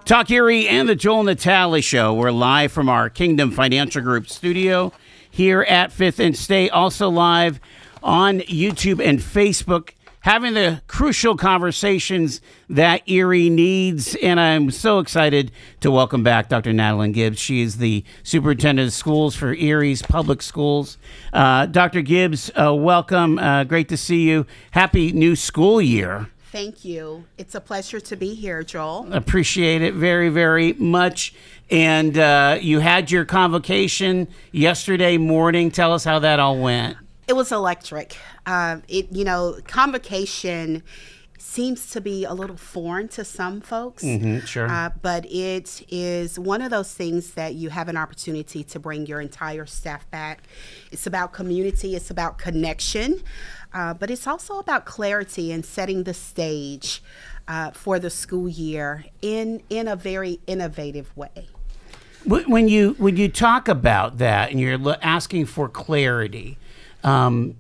Talk Erie and the Joel Natalie Show. We're live from our Kingdom Financial Group studio here at 5th and State. Also live on YouTube and Facebook, having the crucial conversations that Erie needs. And I'm so excited to welcome back Dr. Natalyn Gibbs. She is the Superintendent of Schools for Erie's Public Schools. Dr. Gibbs, welcome. Great to see you. Happy new school year. Thank you. It's a pleasure to be here, Joel. Appreciate it very, very much. And you had your convocation yesterday morning. Tell us how that all went. It was electric. Convocation seems to be a little foreign to some folks. Sure. But it is one of those things that you have an opportunity to bring your entire staff back. It's about community. It's about connection. But it's also about clarity and setting the stage for the school year in a very innovative way. When you talk about that and you're asking for clarity, it's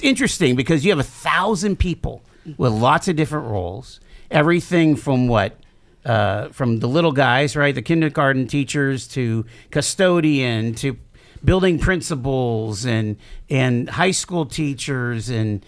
interesting because you have 1,000 people with lots of different roles, everything from from the little guys, right, the kindergarten teachers to custodian to building principals and high school teachers and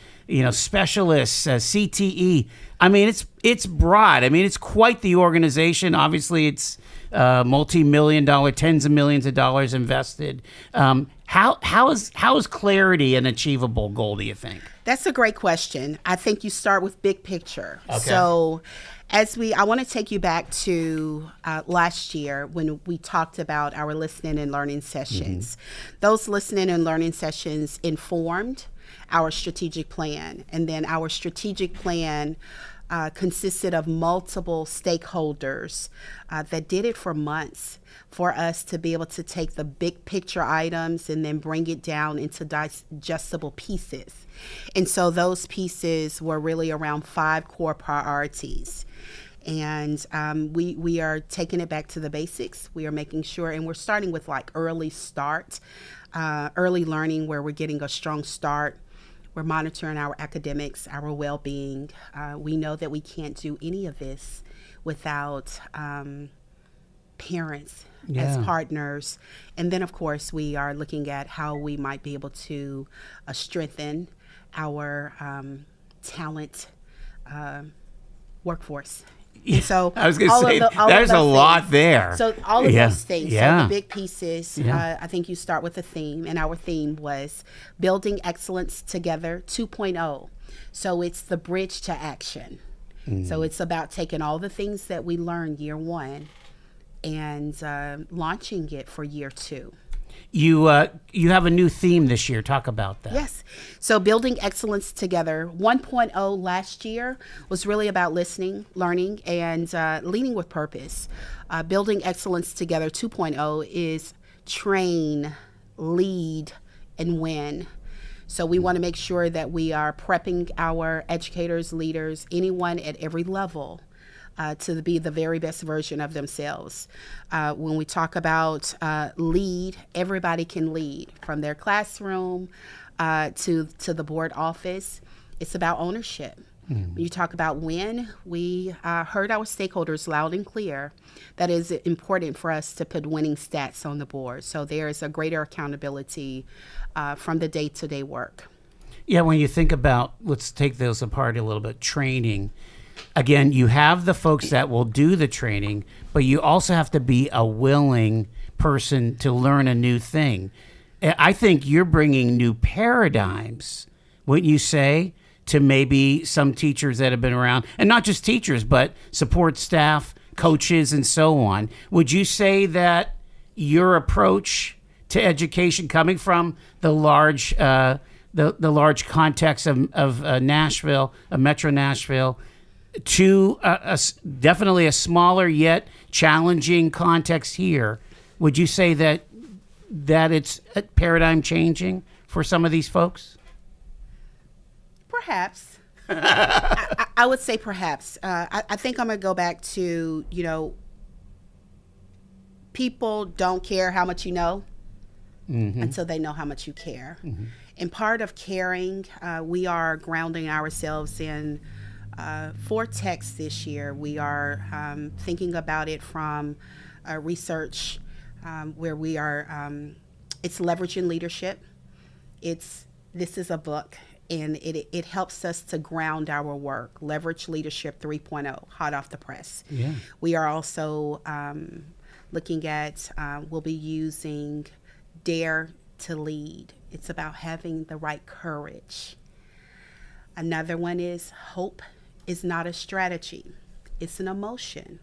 specialists, CTE. I mean, it's broad. I mean, it's quite the organization. Obviously, it's multi-million-dollar, tens of millions of dollars invested. How is clarity an achievable goal, do you think? That's a great question. I think you start with big picture. Okay. So I want to take you back to last year when we talked about our listening and learning sessions. Those listening and learning sessions informed our strategic plan. And then our strategic plan consisted of multiple stakeholders that did it for months for us to be able to take the big picture items and then bring it down into digestible pieces. And so those pieces were really around 5 core priorities. And we are taking it back to the basics. We are making sure, and we're starting with early start, early learning where we're getting a strong start. We're monitoring our academics, our well-being. We know that we can't do any of this without parents as partners. And then, of course, we are looking at how we might be able to strengthen our talent workforce. And so I was going to say, there's a lot there. So all of those things, so the big pieces, I think you start with a theme, and our theme was Building Excellence Together 2.0. So it's the bridge to action. So it's about taking all the things that we learned year 1 and launching it for year 2. You have a new theme this year. Talk about that. Yes. So Building Excellence Together 1.0 last year was really about listening, learning, and leading with purpose. Building Excellence Together 2.0 is train, lead, and win. So we want to make sure that we are prepping our educators, leaders, anyone at every level to be the very best version of themselves. When we talk about lead, everybody can lead, from their classroom to the board office. It's about ownership. When you talk about win, we heard our stakeholders loud and clear that it is important for us to put winning stats on the board. So there is a greater accountability from the day-to-day work. Yeah, when you think about, let's take those apart a little bit, training. Again, you have the folks that will do the training, but you also have to be a willing person to learn a new thing. I think you're bringing new paradigms, wouldn't you say, to maybe some teachers that have been around, and not just teachers, but support staff, coaches, and so on. Would you say that your approach to education, coming from the large context of Nashville, of Metro Nashville, to definitely a smaller yet challenging context here, would you say that it's paradigm changing for some of these folks? Perhaps. I would say perhaps. I think I'm going to go back to, people don't care how much you know until they know how much you care. And part of caring, we are grounding ourselves in for texts this year. We are thinking about it from research where we are, it's leveraging leadership. This is a book, and it helps us to ground our work. Leverage Leadership 3.0, hot off the press. Yeah. We are also looking at, we'll be using Dare to Lead. It's about having the right courage. Another one is hope is not a strategy, it's an emotion.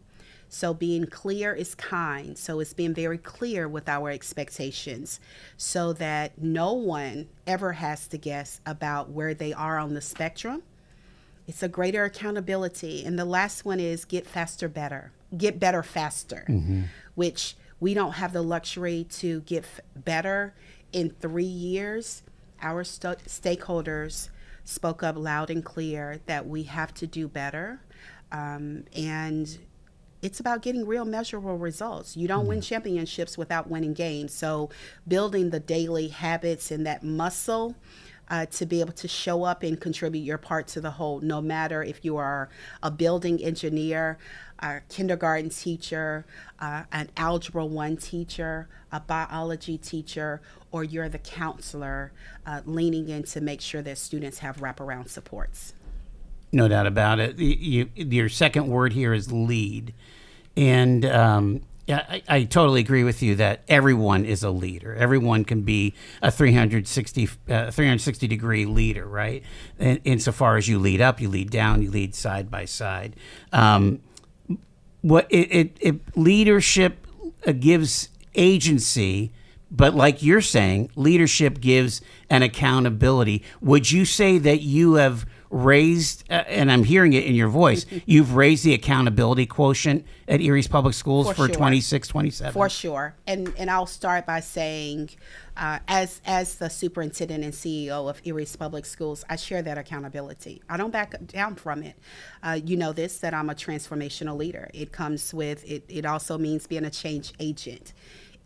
So being clear is kind. So it's being very clear with our expectations so that no one ever has to guess about where they are on the spectrum. It's a greater accountability. And the last one is get better faster, which we don't have the luxury to get better in 3 years. Our stakeholders spoke up loud and clear that we have to do better. And it's about getting real measurable results. You don't win championships without winning games. So building the daily habits and that muscle to be able to show up and contribute your part to the whole, no matter if you are a building engineer, a kindergarten teacher, an Algebra 1 teacher, a biology teacher, or you're the counselor leaning in to make sure that students have wraparound supports. No doubt about it. Your second word here is lead. And I totally agree with you that everyone is a leader. Everyone can be a 360 degree leader, right? Insofar as you lead up, you lead down, you lead side by side. Leadership gives agency, but like you're saying, leadership gives an accountability. Would you say that you have raised, and I'm hearing it in your voice, you've raised the accountability quotient at Erie's Public Schools for 26, 27? For sure. And I'll start by saying, as the superintendent and CEO of Erie's Public Schools, I share that accountability. I don't back down from it. You know this, that I'm a transformational leader. It comes with, it also means being a change agent.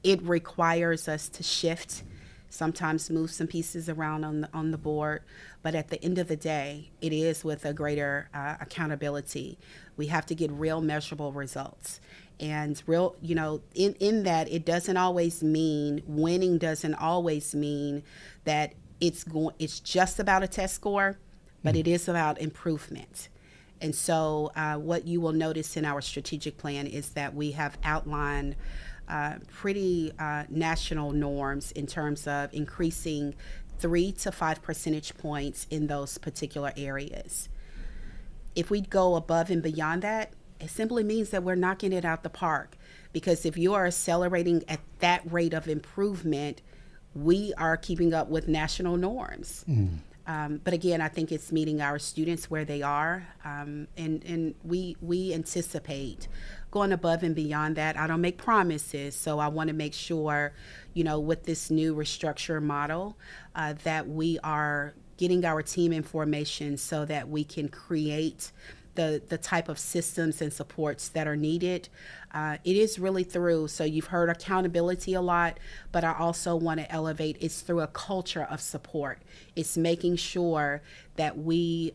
It requires us to shift, sometimes move some pieces around on the board, but at the end of the day, it is with a greater accountability. We have to get real measurable results. And real, in that, it doesn't always mean, winning doesn't always mean that it's just about a test score, but it is about improvement. And so what you will notice in our strategic plan is that we have outlined pretty national norms in terms of increasing 3 to 5 percentage points in those particular areas. If we go above and beyond that, it simply means that we're knocking it out the park. Because if you are accelerating at that rate of improvement, we are keeping up with national norms. But again, I think it's meeting our students where they are, and we anticipate going above and beyond that. I don't make promises, so I want to make sure, with this new restructure model, that we are getting our team in formation so that we can create the type of systems and supports that are needed. It is really through, so you've heard accountability a lot, but I also want to elevate, it's through a culture of support. It's making sure that we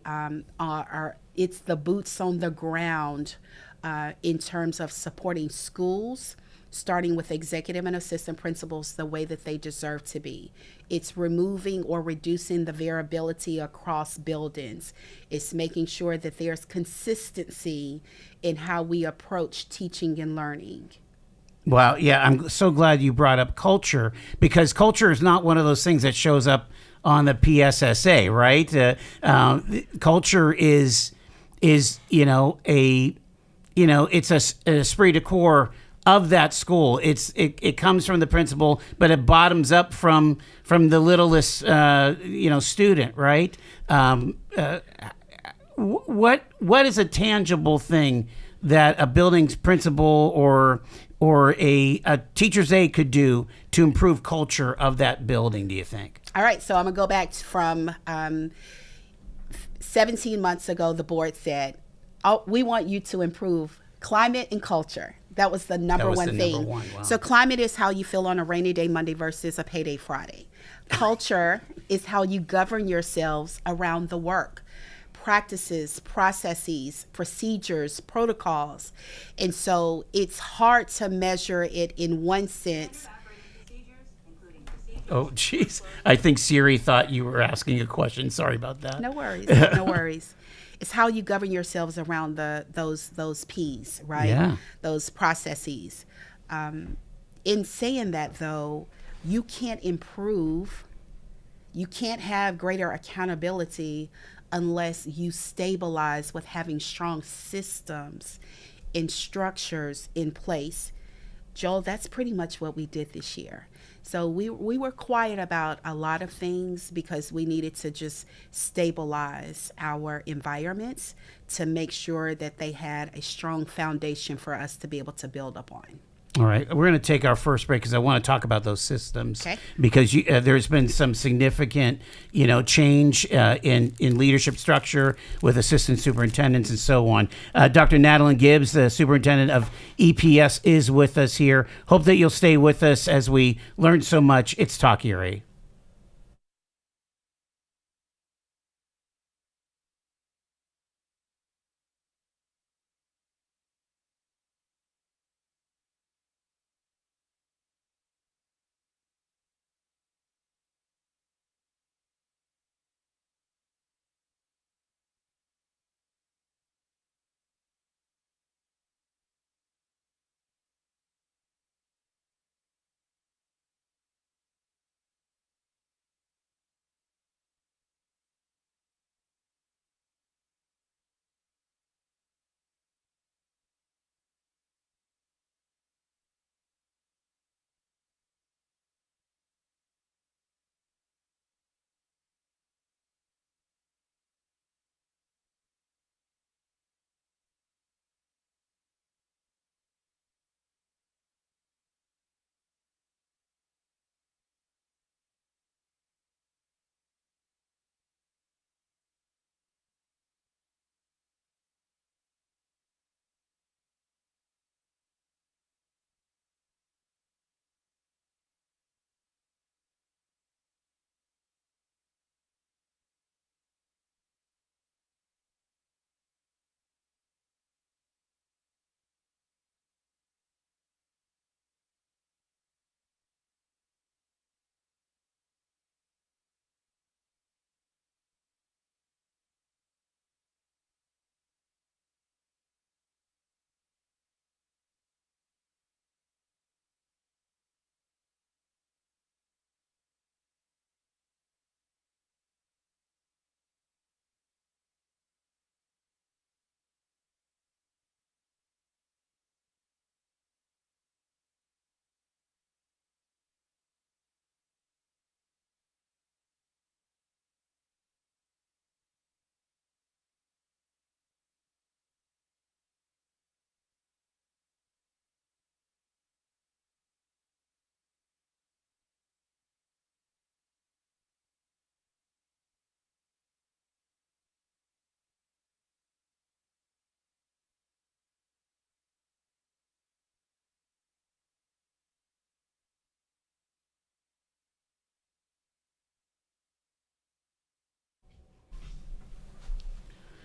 it's the boots on the ground in terms of supporting schools, starting with executive and assistant principals the way that they deserve to be. It's removing or reducing the variability across buildings. It's making sure that there's consistency in how we approach teaching and learning. Wow, yeah, I'm so glad you brought up culture, because culture is not one of those things that shows up on the PSSA, right? Culture is it's a esprit de corps of that school. It comes from the principal, but it bottoms up from the littlest student, right? What is a tangible thing that a building's principal or a teacher's aide could do to improve culture of that building, do you think? All right, so I'm gonna go back from 17 months ago. The board said, we want you to improve climate and culture. That was the number one thing. Wow. So climate is how you feel on a rainy day Monday versus a payday Friday. Culture is how you govern yourselves around the work. practices, processes, procedures, protocols. And so it's hard to measure it in one sense. Oh, jeez. I think Siri thought you were asking a question. Sorry about that. No worries. No worries. It's how you govern yourselves around those P's, right? Yeah. Those processes. In saying that, though, you can't improve, you can't have greater accountability unless you stabilize with having strong systems and structures in place. Joel, that's pretty much what we did this year. So we were quiet about a lot of things because we needed to just stabilize our environments to make sure that they had a strong foundation for us to be able to build upon. All right, we're going to take our first break because I want to talk about those systems. Okay. Because there's been some significant, change in leadership structure with assistant superintendents and so on. Dr. Natalyn Gibbs, the superintendent of EPS, is with us here. Hope that you'll stay with us as we learn so much. It's Talk Erie.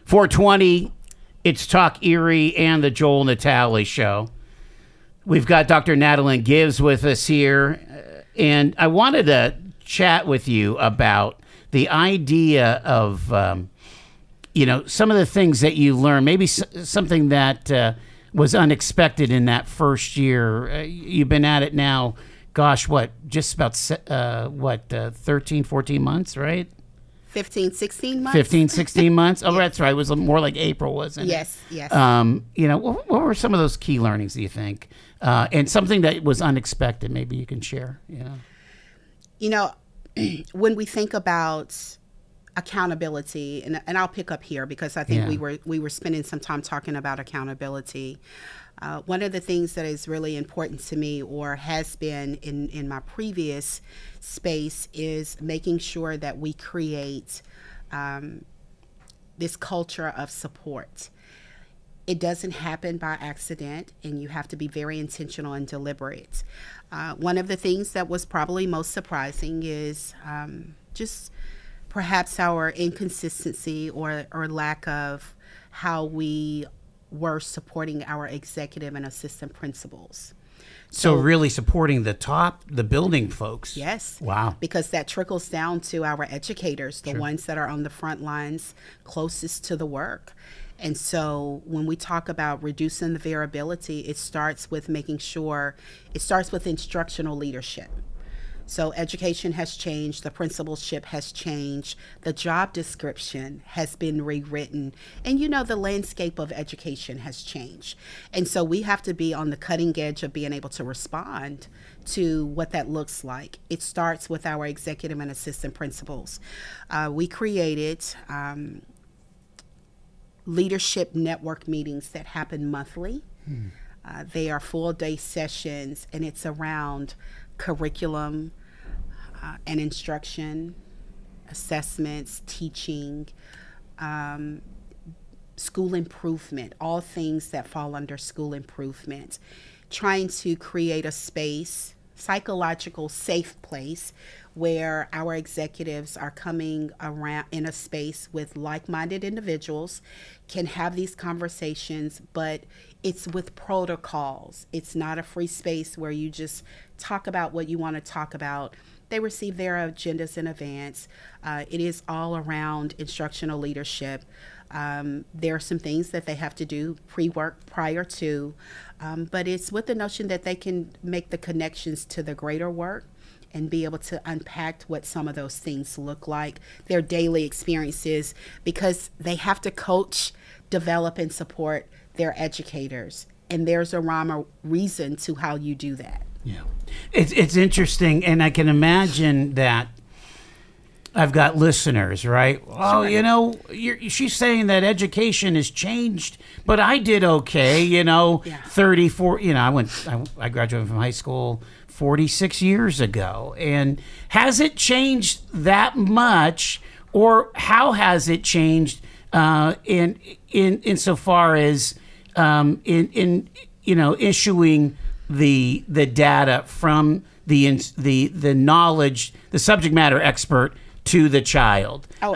.420, it's Talk Erie and the Joel Natalie Show. We've got Dr. Natalyn Gibbs with us here, and I wanted to chat with you about the idea of, some of the things that you learned, maybe something that was unexpected in that first year. You've been at it now, just about 13, 14 months, right? 15, 16 months. 15, 16 months. Oh, yes. That's right. It was more like April, wasn't it? Yes. What were some of those key learnings, do you think? And something that was unexpected, maybe you can share. When we think about accountability, and I'll pick up here because I think we were spending some time talking about accountability. One of the things that is really important to me, or has been in my previous space, is making sure that we create this culture of support. It doesn't happen by accident, and you have to be very intentional and deliberate. One of the things that was probably most surprising is just perhaps our inconsistency or lack of how we were supporting our executive and assistant principals. So really supporting the building folks. Yes. Wow. Because that trickles down to our educators, the ones that are on the front lines closest to the work. And so when we talk about reducing the variability, it starts with instructional leadership. So education has changed, the principalship has changed, the job description has been rewritten, and the landscape of education has changed. And so we have to be on the cutting edge of being able to respond to what that looks like. It starts with our executive and assistant principals. We created leadership network meetings that happen monthly. They are full-day sessions, and it's around curriculum and instruction, assessments, teaching, school improvement, all things that fall under school improvement, trying to create a space, psychological safe place where our executives are coming around in a space with like-minded individuals, can have these conversations, but it's with protocols. It's not a free space where you just talk about what you want to talk about. They receive their agendas in advance. It is all around instructional leadership. There are some things that they have to do pre-work prior to, but it's with the notion that they can make the connections to the greater work and be able to unpack what some of those things look like, their daily experiences, because they have to coach, develop, and support their educators. And there's a rhyme or reason to how you do that. Yeah. It's interesting, and I can imagine that I've got listeners, right? Oh, she's saying that education has changed, but I did okay, 34, I graduated from high school 46 years ago. And has it changed that much, or how has it changed insofar as issuing the data from the knowledge, the subject matter expert to the child? Give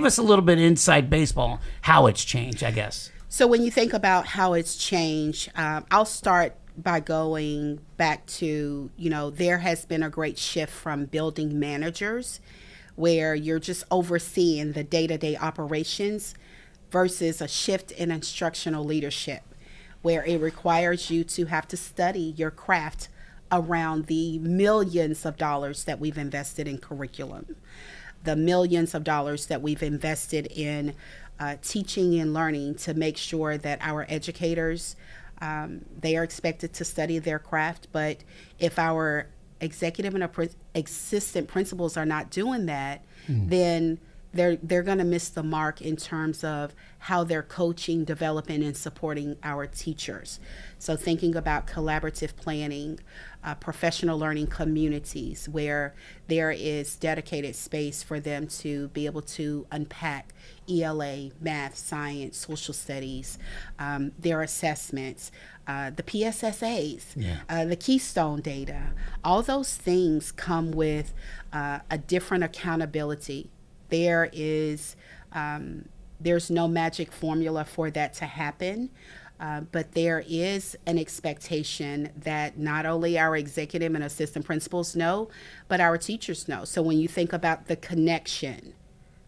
us a little bit of inside baseball, how it's changed, I guess. So when you think about how it's changed, I'll start by going back to, there has been a great shift from building managers where you're just overseeing the day-to-day operations versus a shift in instructional leadership where it requires you to have to study your craft around the millions of dollars that we've invested in curriculum, the millions of dollars that we've invested in teaching and learning to make sure that our educators, they are expected to study their craft. But if our executive and assistant principals are not doing that, then they're going to miss the mark in terms of how they're coaching, developing, and supporting our teachers. So thinking about collaborative planning, professional learning communities where there is dedicated space for them to be able to unpack ELA, math, science, social studies, their assessments, the PSSAs, the Keystone data. All those things come with a different accountability. There's no magic formula for that to happen, but there is an expectation that not only our executive and assistant principals know, but our teachers know. So when you think about the connection,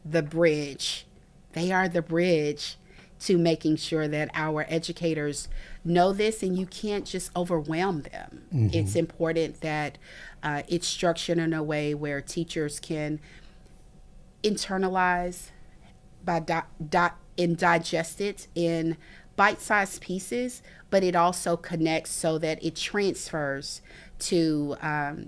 the bridge, they are the bridge to making sure that our educators know this, and you can't just overwhelm them. It's important that it's structured in a way where teachers can internalize and digest it in bite-sized pieces, but it also connects so that it transfers to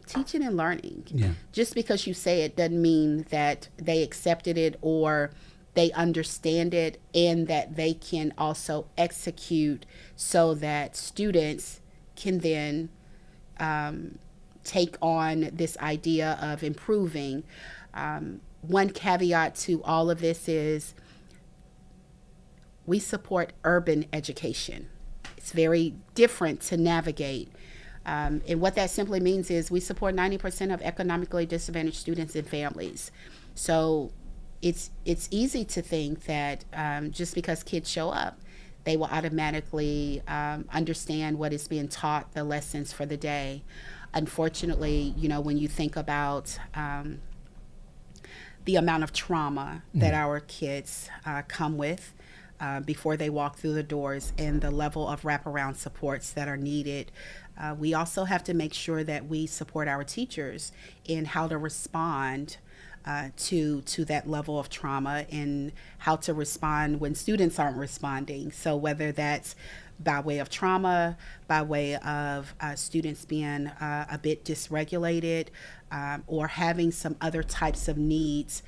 teaching and learning. Just because you say it doesn't mean that they accepted it or they understand it, and that they can also execute so that students can then take on this idea of improving. One caveat to all of this is we support urban education. It's very different to navigate And what that simply means is we support 90% of economically disadvantaged students and families. So it's easy to think that just because kids show up, they will automatically understand what is being taught, the lessons for the day. Unfortunately, when you think about the amount of trauma that our kids come with before they walk through the doors and the level of wraparound supports that are needed. We also have to make sure that we support our teachers in how to respond to that level of trauma and how to respond when students aren't responding. So whether that's by way of trauma, by way of students being a bit dysregulated, or having some other types of needs,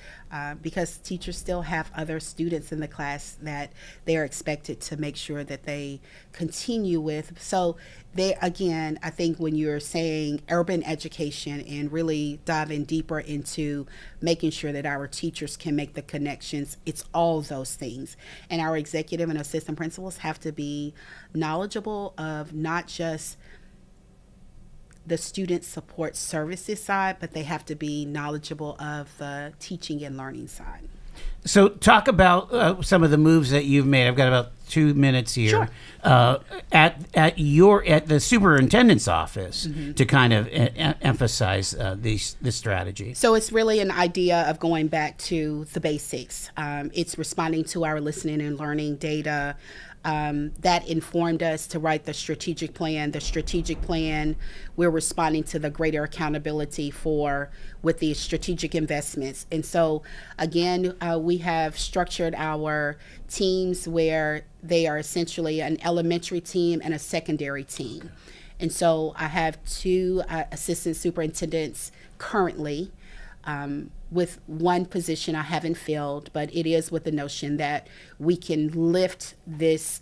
because teachers still have other students in the class that they're expected to make sure that they continue with. So they, again, I think when you're saying urban education and really diving deeper into making sure that our teachers can make the connections, it's all those things. And our executive and assistant principals have to be knowledgeable of not just the student support services side, but they have to be knowledgeable of the teaching and learning side. So talk about some of the moves that you've made. I've got about 2 minutes here. Sure. At the superintendent's office to kind of emphasize this strategy. So it's really an idea of going back to the basics. It's responding to our listening and learning data. That informed us to write the strategic plan. The strategic plan, we're responding to the greater accountability with the strategic investments. And so, again, we have structured our teams where they are essentially an elementary team and a secondary team. And so I have two assistant superintendents currently. With one position I haven't filled, but it is with the notion that we can lift this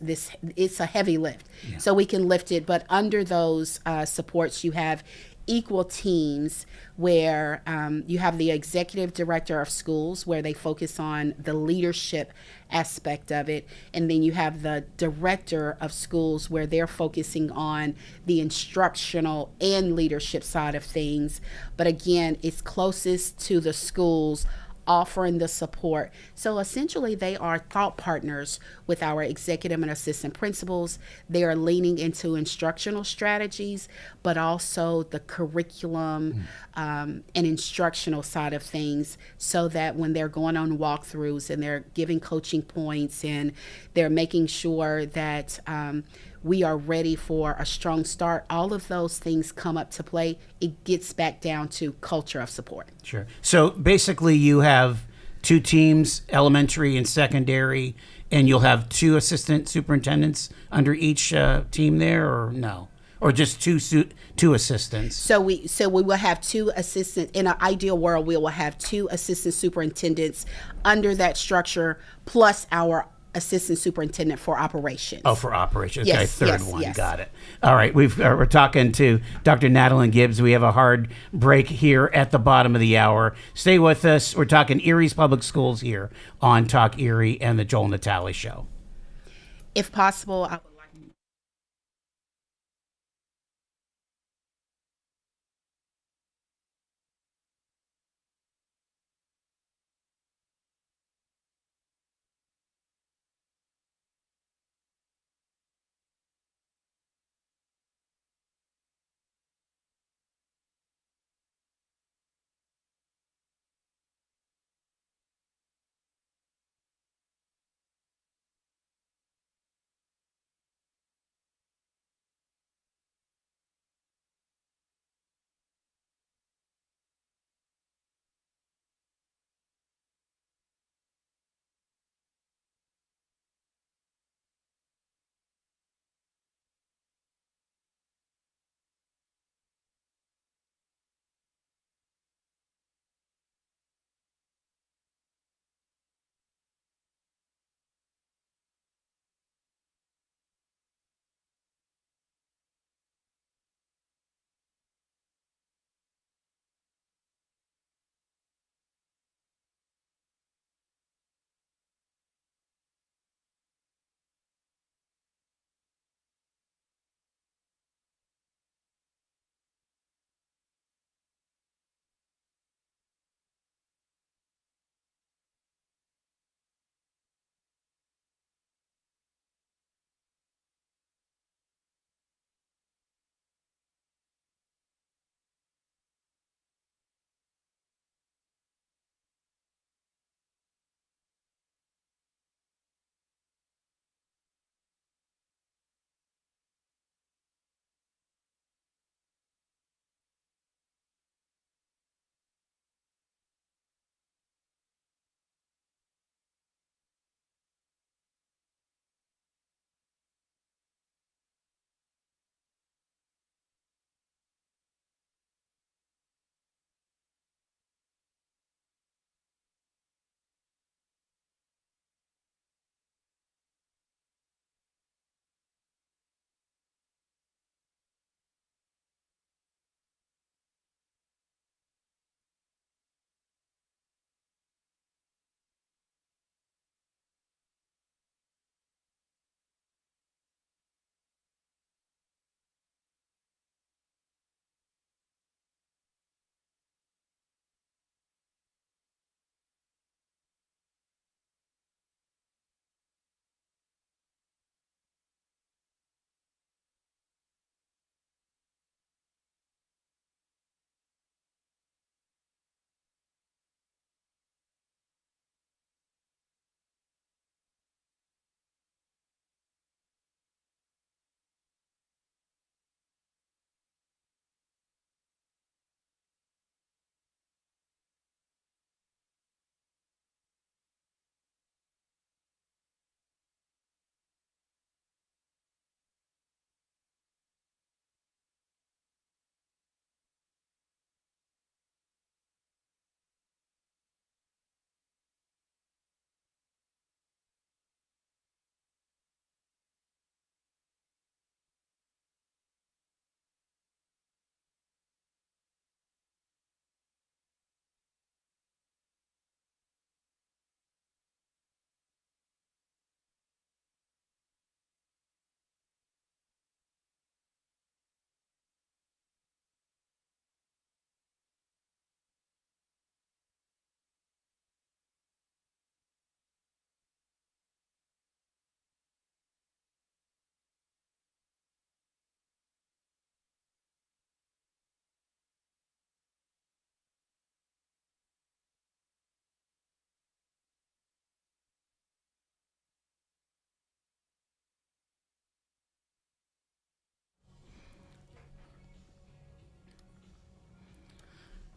it's a heavy lift. Yeah. So we can lift it, but under those supports you have equal teams where you have the executive director of schools where they focus on the leadership aspect of it, and then you have the director of schools where they're focusing on the instructional and leadership side of things. But again, it's closest to the schools offering the support. So essentially they are thought partners with our executive and assistant principals. They are leaning into instructional strategies, but also the curriculum and instructional side of things, so that when they're going on walkthroughs and they're giving coaching points and they're making sure that we are ready for a strong start, all of those things come up to play. It gets back down to culture of support. Sure. So basically you have two teams, elementary and secondary, and you'll have two assistant superintendents under each team there, or no? Or just two assistants? So we will have two assistants. In an ideal world, we will have two assistant superintendents under that structure, plus our assistant superintendent for operations. Oh, for operations. Yes, okay, third yes, one. yes. Got it. All right, we're talking to Dr. Natalyn Gibbs. We have a hard break here at the bottom of the hour. Stay with us. We're talking Erie's Public Schools here on Talk Erie and the Joel Natalie Show. If possible, I would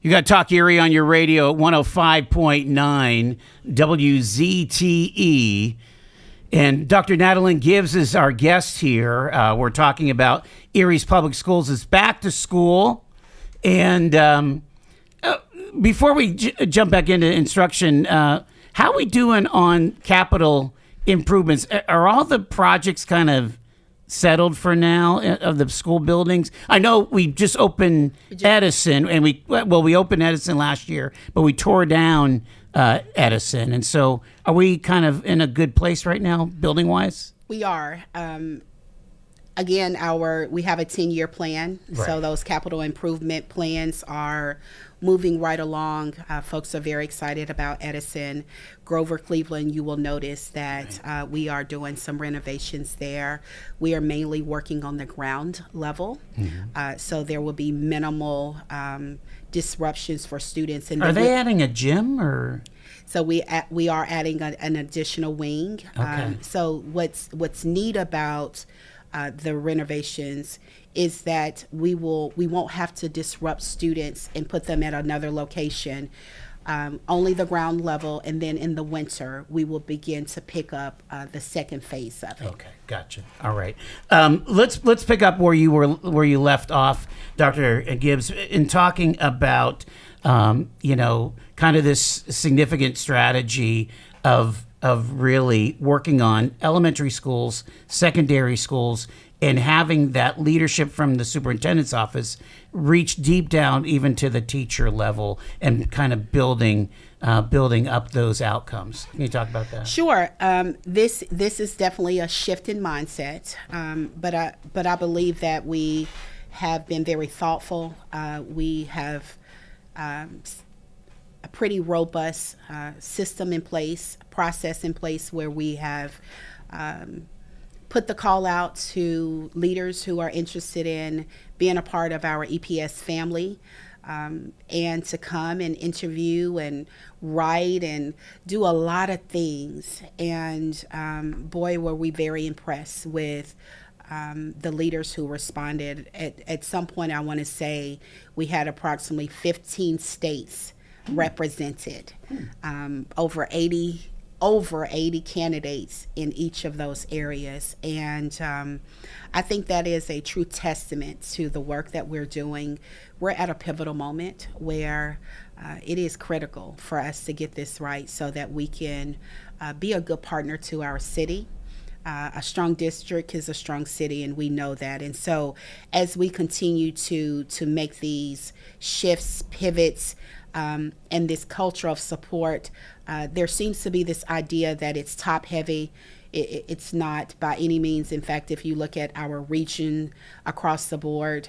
You got Talk Erie on your radio at 105.9 WZTE. And Dr. Natalyn Gibbs is our guest here. We're talking about Erie's Public Schools is back to school. And before we jump back into instruction, how are we doing on capital improvements? Are all the projects kind of settled for now of the school buildings? I know we just opened Edison, and we opened Edison last year, but we tore down Edison. And so are we kind of in a good place right now, building wise? We are. Again, we have a 10-year plan. Right. So those capital improvement plans are moving right along. Folks are very excited about Edison. Grover Cleveland, you will notice that we are doing some renovations there. We are mainly working on the ground level. Mm-hmm. So there will be minimal disruptions for students. And are they adding a gym or? So we are adding an additional wing. Okay. So what's neat about the renovations is that we won't have to disrupt students and put them at another location. Only the ground level, and then in the winter we will begin to pick up the second phase of it. Okay, gotcha. All right, let's pick up where you left off, Dr. Gibbs, in talking about kind of this significant strategy of really working on elementary schools, secondary schools, and having that leadership from the superintendent's office reach deep down even to the teacher level and kind of building up those outcomes. Can you talk about that? Sure. This is definitely a shift in mindset, but I believe that we have been very thoughtful. We have a pretty robust system in place, process in place, where we have put the call out to leaders who are interested in being a part of our EPS family, and to come and interview and write and do a lot of things. And boy, were we very impressed with the leaders who responded. At some point, I want to say we had approximately 15 states represented, over 80 candidates in each of those areas. And I think that is a true testament to the work that we're doing. We're at a pivotal moment where it is critical for us to get this right so that we can be a good partner to our city. A strong district is a strong city, and we know that. And so as we continue to make these shifts, pivots, and this culture of support, there seems to be this idea that it's top heavy. It's not by any means. In fact, if you look at our region across the board,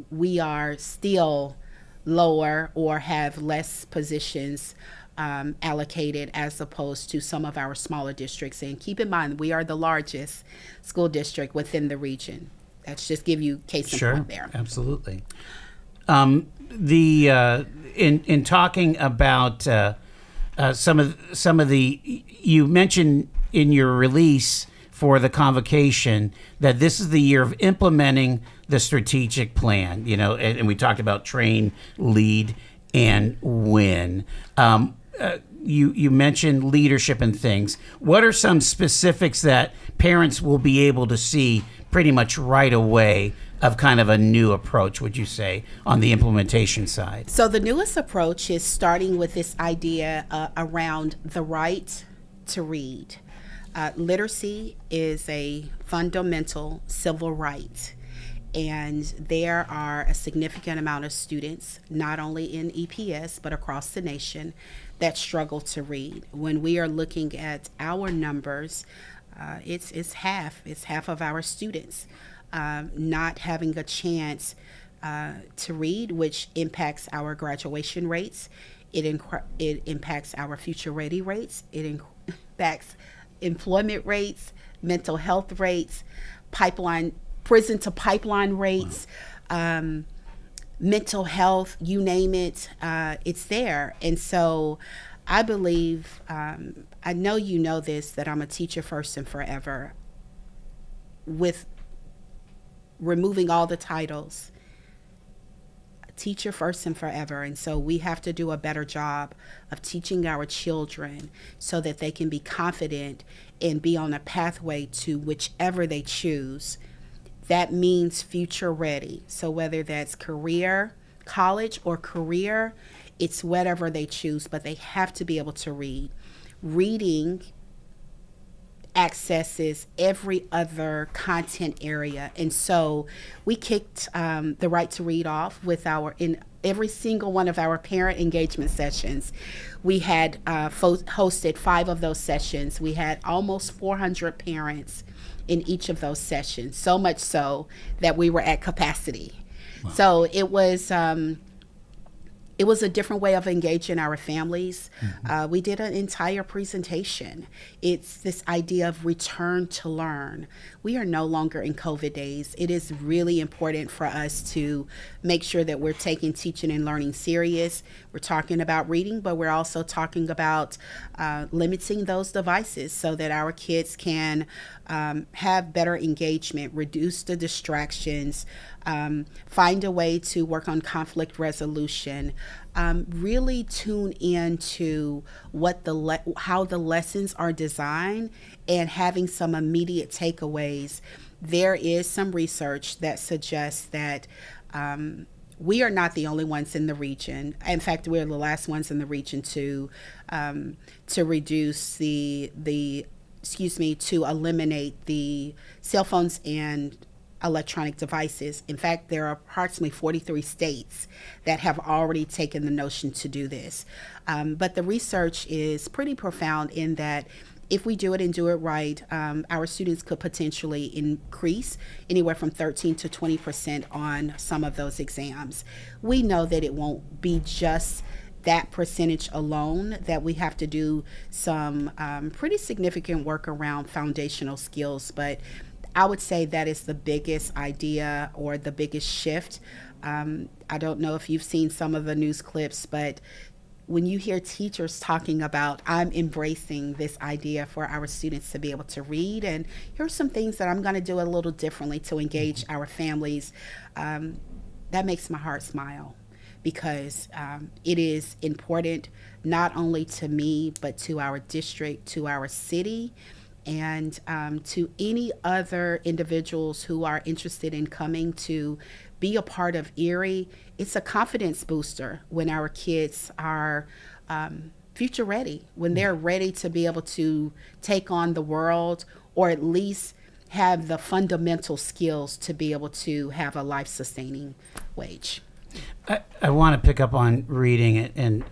we are still lower or have less positions allocated as opposed to some of our smaller districts. And keep in mind, we are the largest school district within the region. That's just give you case in point there. Absolutely. In talking about some of the, you mentioned in your release for the convocation that this is the year of implementing the strategic plan, and we talked about train, lead, and win. You mentioned leadership and things. What are some specifics that parents will be able to see pretty much right away of kind of a new approach, would you say, on the implementation side? So the newest approach is starting with this idea around the right to read. Literacy is a fundamental civil right. And there are a significant amount of students, not only in EPS, but across the nation, that struggle to read. When we are looking at our numbers, it's half of our students not having a chance to read, which impacts our graduation rates. It impacts our future ready rates. It impacts employment rates, mental health rates, prison to pipeline rates, mental health, you name it, it's there. And so I believe, I know you know this, that I'm a teacher first and forever. With removing all the titles, teacher first and forever. And so we have to do a better job of teaching our children so that they can be confident and be on a pathway to whichever they choose. That means future ready. So whether that's career, college, or career, it's whatever they choose, but they have to be able to read. Reading accesses every other content area. And so we kicked the right to read off with in every single one of our parent engagement sessions. We had hosted 5 of those sessions. We had almost 400 parents in each of those sessions, so much so that we were at capacity. Wow. So it was a different way of engaging our families. Mm-hmm. We did an entire presentation. It's this idea of return to learn. We are no longer in COVID days. It is really important for us to make sure that we're taking teaching and learning serious. We're talking about reading, but we're also talking about limiting those devices so that our kids can have better engagement, reduce the distractions, find a way to work on conflict resolution, really tune into how the lessons are designed and having some immediate takeaways. There is some research that suggests that we are not the only ones in the region. In fact, we're the last ones in the region to reduce to eliminate the cell phones and electronic devices. In fact, there are approximately 43 states that have already taken the notion to do this. But the research is pretty profound in that if we do it and do it right, our students could potentially increase anywhere from 13 to 20% on some of those exams. We know that it won't be just that percentage alone, that we have to do some pretty significant work around foundational skills, but I would say that is the biggest idea or the biggest shift. I don't know if you've seen some of the news clips, but when you hear teachers talking about, I'm embracing this idea for our students to be able to read, and here's some things that I'm going to do a little differently to engage our families, that makes my heart smile, because it is important not only to me, but to our district, to our city, and to any other individuals who are interested in coming to be a part of Erie. It's a confidence booster when our kids are future ready, when they're ready to be able to take on the world, or at least have the fundamental skills to be able to have a life-sustaining wage. I want to pick up on reading it, and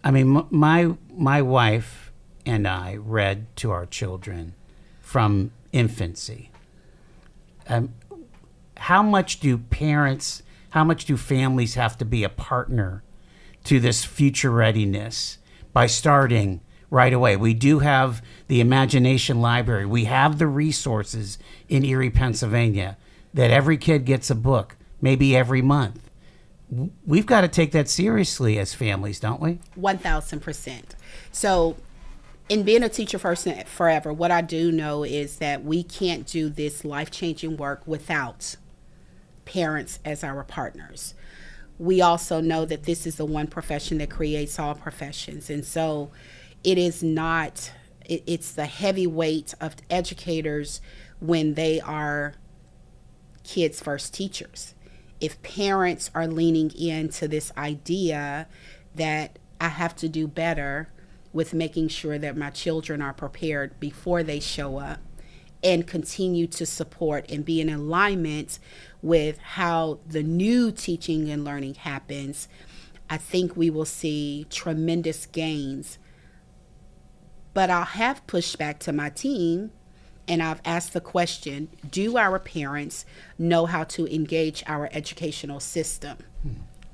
I mean, my wife and I read to our children from infancy. How much do families have to be a partner to this future readiness by starting right away? We do have the Imagination Library. We have the resources in Erie, Pennsylvania, that every kid gets a book, maybe every month. We've got to take that seriously as families, don't we? 1,000%. So in being a teacher first and forever, what I do know is that we can't do this life-changing work without parents as our partners. We also know that this is the one profession that creates all professions. And so it's the heavy weight of educators when they are kids' first teachers. If parents are leaning into this idea that I have to do better with making sure that my children are prepared before they show up, and continue to support and be in alignment with how the new teaching and learning happens, I think we will see tremendous gains. But I'll have pushback to my team, and I've asked the question, do our parents know how to engage our educational system?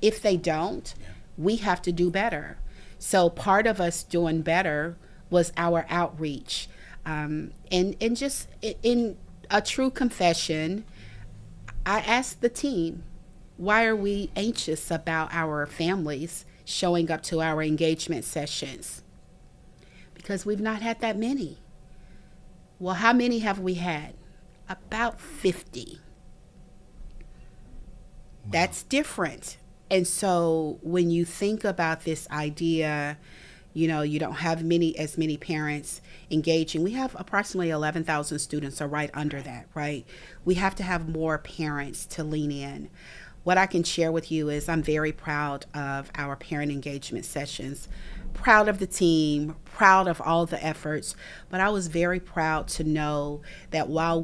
If they don't, we have to do better. So part of us doing better was our outreach. And just in a true confession, I asked the team, why are we anxious about our families showing up to our engagement sessions? Because we've not had that many. Well, how many have we had? About 50. That's different. And so when you think about this idea, you don't have as many parents engaging. We have approximately 11,000 students, or right under that, right? We have to have more parents to lean in. What I can share with you is I'm very proud of our parent engagement sessions, proud of the team, proud of all the efforts, but I was very proud to know that while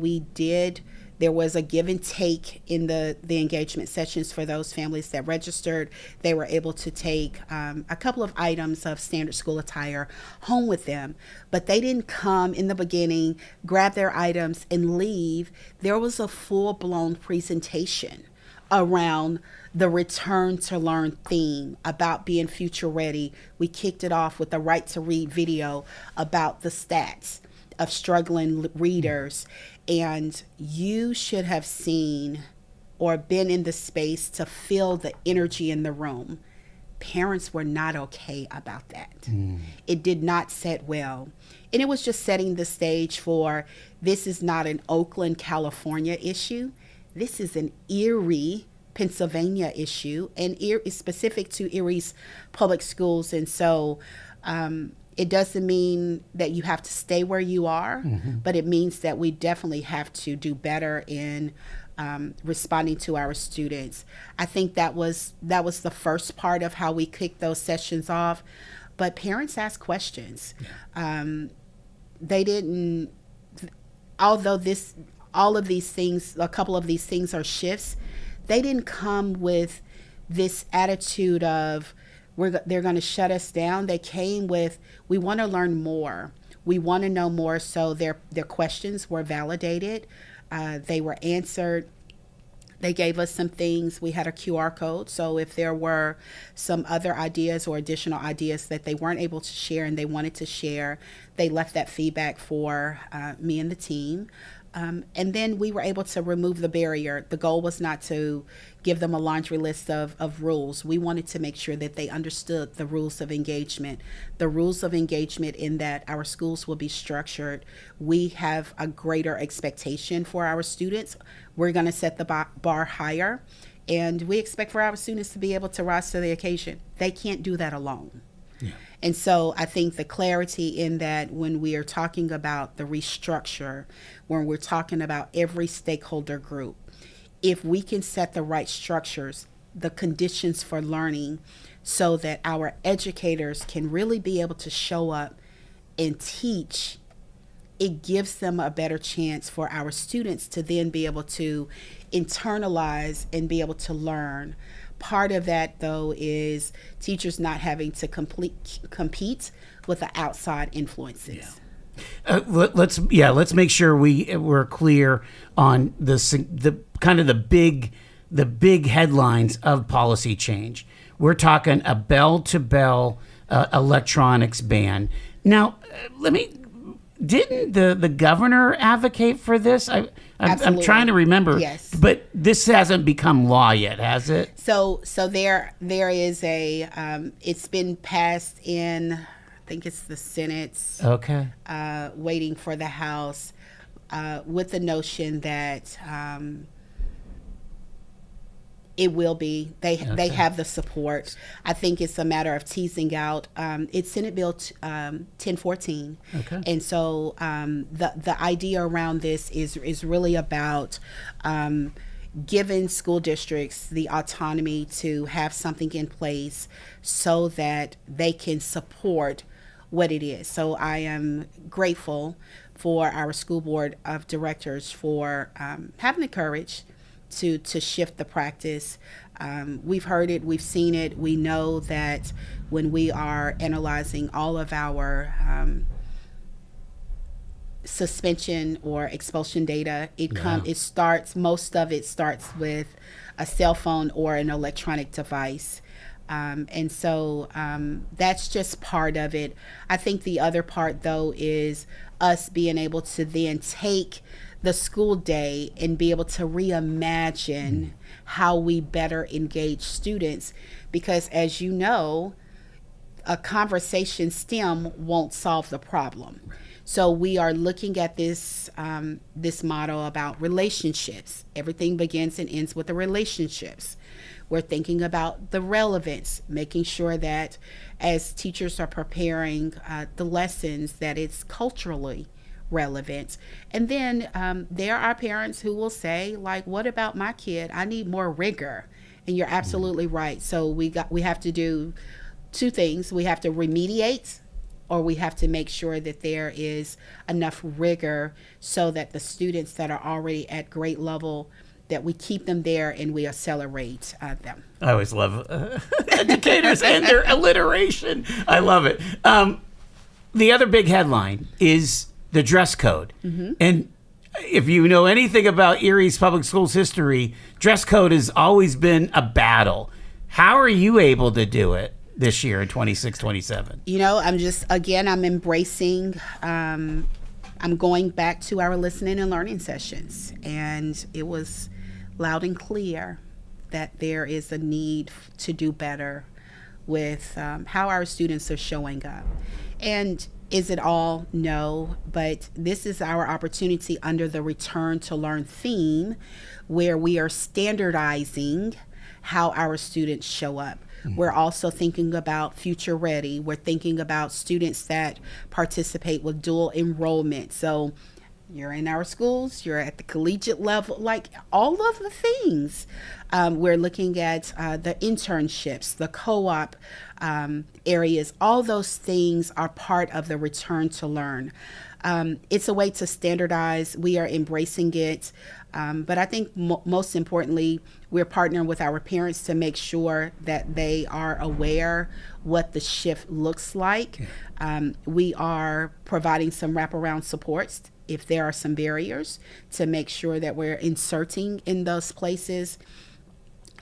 there was a give and take in the engagement sessions for those families that registered. They were able to take a couple of items of standard school attire home with them, but they didn't come in the beginning, grab their items and leave. There was a full-blown presentation around the return to learn theme, about being future ready. We kicked it off with a Right to Read video about the stats of struggling readers. And you should have seen or been in the space to feel the energy in the room. Parents were not okay about that. It did not set well. And it was just setting the stage for, this is not an Oakland, California issue. This is an Erie, Pennsylvania issue, and is specific to Erie's public schools. And so it doesn't mean that you have to stay where you are, but it means that we definitely have to do better in responding to our students. I think that was the first part of how we kicked those sessions off. But parents asked questions. They didn't, although all of these things, a couple of these things are shifts, they didn't come with this attitude of, they're going to shut us down. They came with, we want to learn more. We want to know more. So their questions were validated. They were answered. They gave us some things. We had a QR code. So if there were some other ideas or additional ideas that they weren't able to share and they wanted to share, they left that feedback for me and the team. And then we were able to remove the barrier. The goal was not to give them a laundry list of rules. We wanted to make sure that they understood the rules of engagement. The rules of engagement in that our schools will be structured. We have a greater expectation for our students. We're going to set the bar higher, and we expect for our students to be able to rise to the occasion. They can't do that alone. Yeah. And so I think the clarity in that, when we are talking about the restructure, when we're talking about every stakeholder group, if we can set the right structures, the conditions for learning, so that our educators can really be able to show up and teach, it gives them a better chance for our students to then be able to internalize and be able to learn. Part of that, though, is teachers not having to compete with the outside influences. Yeah. Let's make sure we're clear on the kind of the big headlines of policy change. We're talking a bell-to-bell electronics ban. Now, didn't the governor advocate for this? I'm trying to remember. Yes. But this hasn't become law yet, has it? So there is it's been passed in, I think it's the Senate's. Okay. Waiting for the House, with the notion that it will be. They have the support. I think it's a matter of teasing out. It's Senate Bill 1014. Okay. And so the idea around this is really about giving school districts the autonomy to have something in place so that they can support what it is. So I am grateful for our school board of directors for having the courage to shift the practice. We've heard it, we've seen it. We know that when we are analyzing all of our suspension or expulsion data, most of it starts with a cell phone or an electronic device. And so that's just part of it. I think the other part, though, is us being able to then take the school day and be able to reimagine how we better engage students. Because as you know, a conversation stem won't solve the problem. So we are looking at this this model about relationships. Everything begins and ends with the relationships. We're thinking about the relevance, making sure that as teachers are preparing the lessons, that it's culturally relevant. And then there are parents who will say, like, what about my kid? I need more rigor. And you're absolutely right. So we have to do two things. We have to remediate, or we have to make sure that there is enough rigor so that the students that are already at grade level, that we keep them there and we accelerate them. I always love educators and their alliteration. I love it. The other big headline is the dress code. And if you know anything about Erie's public schools history, dress code has always been a battle. How are you able to do it this year in 26, 27? You know, I'm embracing, I'm going back to our listening and learning sessions, and it was loud and clear that there is a need to do better with how our students are showing up. And is it all? No, but this is our opportunity under the Return to Learn theme, where we are standardizing how our students show up. We're also thinking about future ready. We're thinking about students that participate with dual enrollment. So you're in our schools, you're at the collegiate level, like all of the things. We're looking at the internships, the co-op areas. All those things are part of the Return to Learn. It's a way to standardize. We are embracing it. But I think most importantly, we're partnering with our parents to make sure that they are aware what the shift looks like. We are providing some wraparound supports if there are some barriers, to make sure that we're inserting in those places.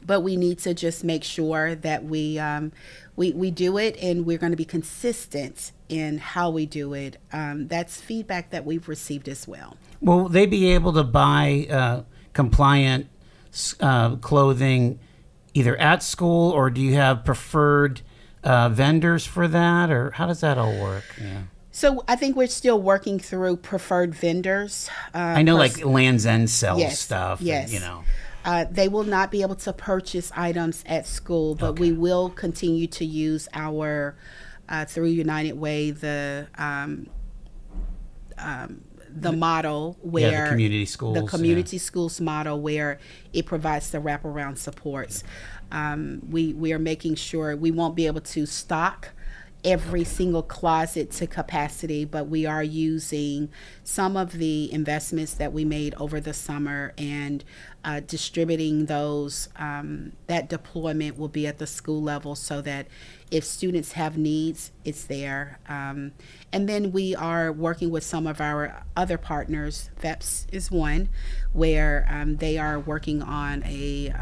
But we need to just make sure that we do it, and we're going to be consistent in how we do it. That's feedback that we've received as well. Will they be able to buy compliant clothing either at school, or do you have preferred vendors for that, or how does that all work? Yeah. So I think we're still working through preferred vendors. I know like Land's End sells stuff. Yes. And, they will not be able to purchase items at school, but we will continue to use our, through United Way, the model where the community schools, schools model, where it provides the wraparound supports. We are making sure we won't be able to stock every single closet to capacity, but we are using some of the investments that we made over the summer and distributing those. That deployment will be at the school level, so that if students have needs, it's there. And then we are working with some of our other partners. VEPS is one, where they are working on a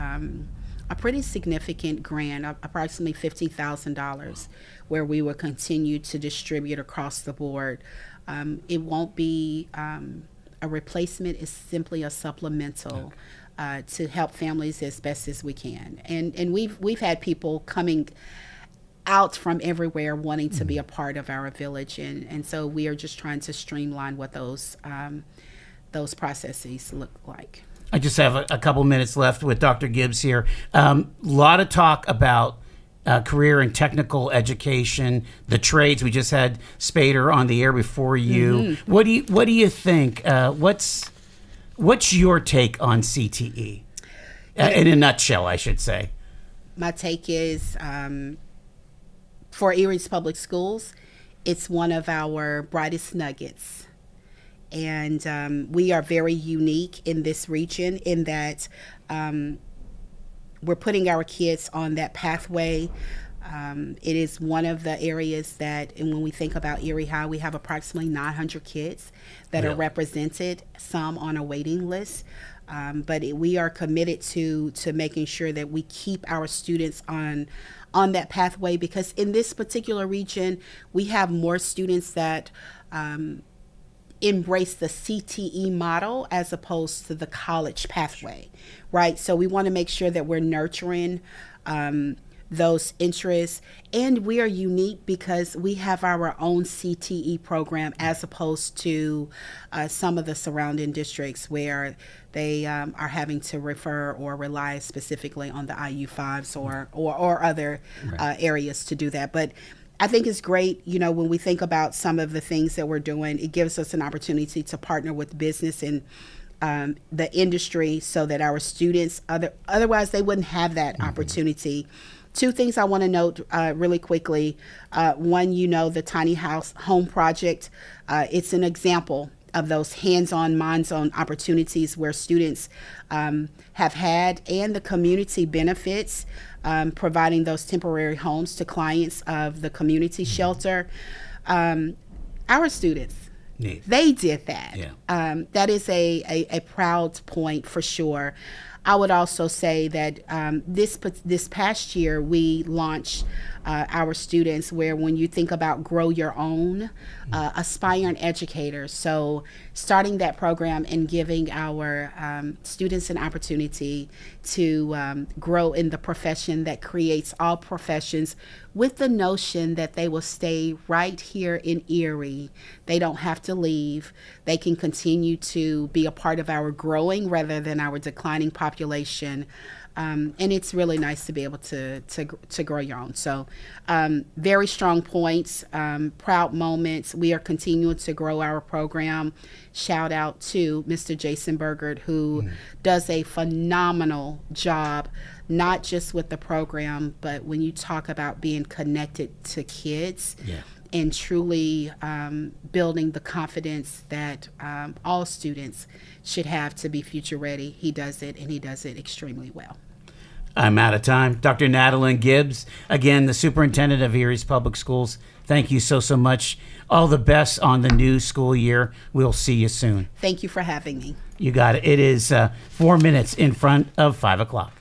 pretty significant grant, approximately $50,000, where we will continue to distribute across the board. It won't be a replacement; it's simply a supplemental to help families as best as we can. And we've had people coming out from everywhere wanting to be a part of our village, and so we are just trying to streamline what those processes look like. I just have a couple minutes left with Dr. Gibbs here. Lot of talk about career and technical education, the trades. We just had Spader on the air before you. What do you think? What's your take on CTE? In a nutshell, I should say. My take is, for Erie's public schools, it's one of our brightest nuggets. And we are very unique in this region in that we're putting our kids on that pathway. It is one of the areas that, and when we think about Erie High, we have approximately 900 kids that are represented, some on a waiting list. But we are committed to making sure that we keep our students on that pathway, because in this particular region, we have more students that embrace the CTE model as opposed to the college pathway, right? So we want to make sure that we're nurturing those interests. And we are unique because we have our own CTE program as opposed to some of the surrounding districts where they are having to refer or rely specifically on the IU5s or other areas to do that. But I think it's great, when we think about some of the things that we're doing, it gives us an opportunity to partner with business and the industry so that our students, otherwise they wouldn't have that opportunity. Two things I want to note really quickly. One, the Tiny House Home Project. It's an example of those hands-on, minds-on opportunities where students have had, and the community benefits, providing those temporary homes to clients of the community shelter. Our students, they did that. Yeah. That is a proud point for sure. I would also say that this past year we launched our students where, when you think about grow your own, aspiring educators. So starting that program and giving our students an opportunity to grow in the profession that creates all professions, with the notion that they will stay right here in Erie. They don't have to leave. They can continue to be a part of our growing rather than our declining population. And it's really nice to be able to grow your own. So very strong points, proud moments. We are continuing to grow our program. Shout out to Mr. Jason Burgert, who does a phenomenal job, not just with the program, but when you talk about being connected to kids. Yeah. And truly building the confidence that all students should have to be future ready. He does it, and he does it extremely well. I'm out of time. Dr. Natalyn Gibbs, again, the superintendent of Erie's Public Schools. Thank you so much. All the best on the new school year. We'll see you soon. Thank you for having me. You got it. It is 4 minutes in front of 5 o'clock.